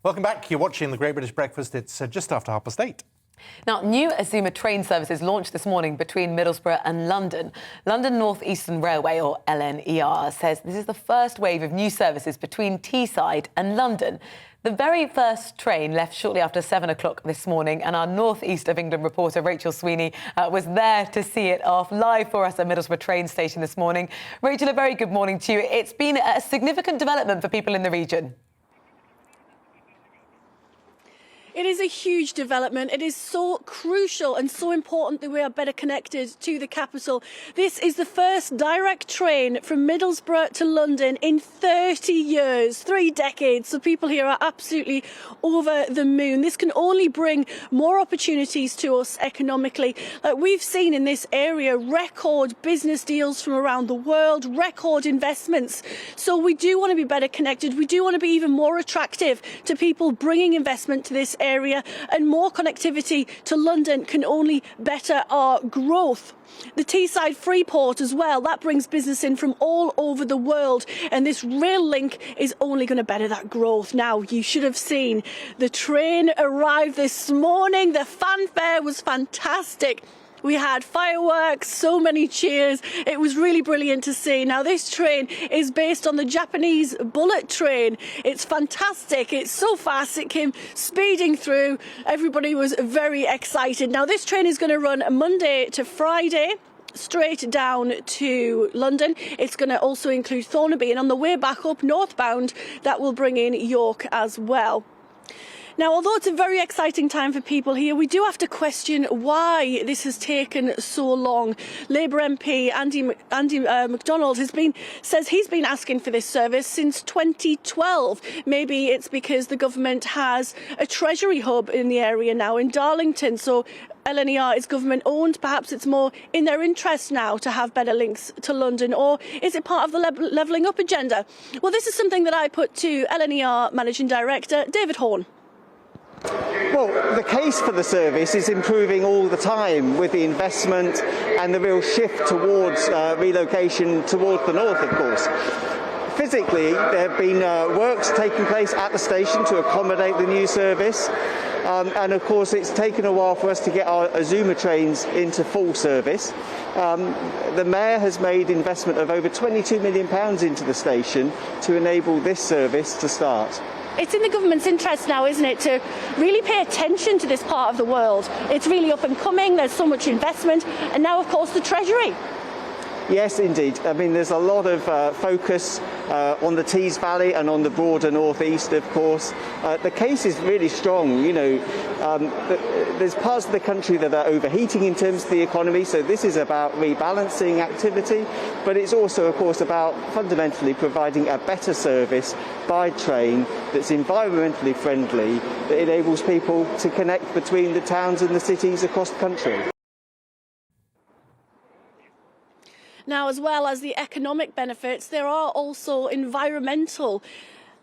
Welcome back. You're watching the Great British Breakfast. It's just after 8:30. Now, new Azuma train services launched this morning between Middlesbrough and London. London North Eastern Railway, or LNER, says this is the first wave of new services between Teesside and London. The very first train left shortly after 7 o'clock this morning, and our North East of England reporter Rachel Sweeney was there to see it off live for us at Middlesbrough train station this morning. Rachel, a very good morning to you. It's been a significant development for people in the region. It is a huge development. It is so crucial and so important that we are better connected to the capital. This is the first direct train from Middlesbrough to London in 30 years, 3 decades. So people here are absolutely over the moon. This can only bring more opportunities to us economically. We've seen in this area record business deals from around the world, record investments. So we do want to be better connected. We do want to be even more attractive to people bringing investment to this area, and more connectivity to London can only better our growth. The Teesside Freeport as well, that brings business in from all over the world, and this rail link is only going to better that growth. Now, you should have seen the train arrive this morning. The fanfare was fantastic. We had fireworks, so many cheers. It was really brilliant to see. Now, this train is based on the Japanese bullet train. It's fantastic. It's so fast. It came speeding through. Everybody was very excited. Now, this train is going to run Monday to Friday, straight down to London. It's going to also include Thornaby, and on the way back up northbound, that will bring in York as well. Now, although it's a very exciting time for people here, we do have to question why this has taken so long. Labour MP Andy MacDonald says he's been asking for this service since 2012. Maybe it's because the government has a treasury hub in the area now in Darlington, so LNER is government owned. Perhaps it's more in their interest now to have better links to London, or is it part of the levelling up agenda? Well, this is something that I put to LNER Managing Director David Horn. Well, the case for the service is improving all the time with the investment and the real shift towards relocation towards the north, of course. Physically, there have been works taking place at the station to accommodate the new service. And of course, it's taken a while for us to get our Azuma trains into full service. The Mayor has made investment of over £22 million into the station to enable this service to start. It's in the government's interest now, isn't it, to really pay attention to this part of the world. It's really up and coming, there's so much investment, and now, of course, the Treasury. Yes, indeed. I mean, there's a lot of focus on the Tees Valley and on the broader northeast, of course. The case is really strong. You know, there's parts of the country that are overheating in terms of the economy, so this is about rebalancing activity, but it's also, of course, about fundamentally providing a better service by train that's environmentally friendly, that enables people to connect between the towns and the cities across the country. Now, as well as the economic benefits, there are also environmental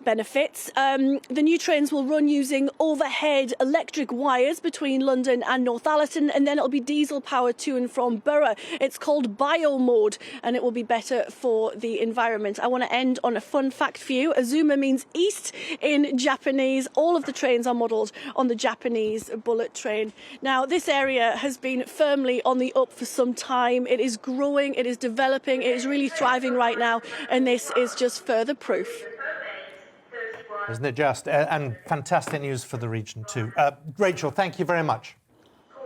benefits. The new trains will run using overhead electric wires between London and Northallerton, and then it'll be diesel powered to and from Borough. It's called bio mode, and it will be better for the environment. I want to end on a fun fact for you. Azuma means east in Japanese. All of the trains are modelled on the Japanese bullet train. Now, this area has been firmly on the up for some time. It is growing, it is developing, it is really thriving right now, and this is just further proof. Isn't it just? And fantastic news for the region too. Rachel, thank you very much.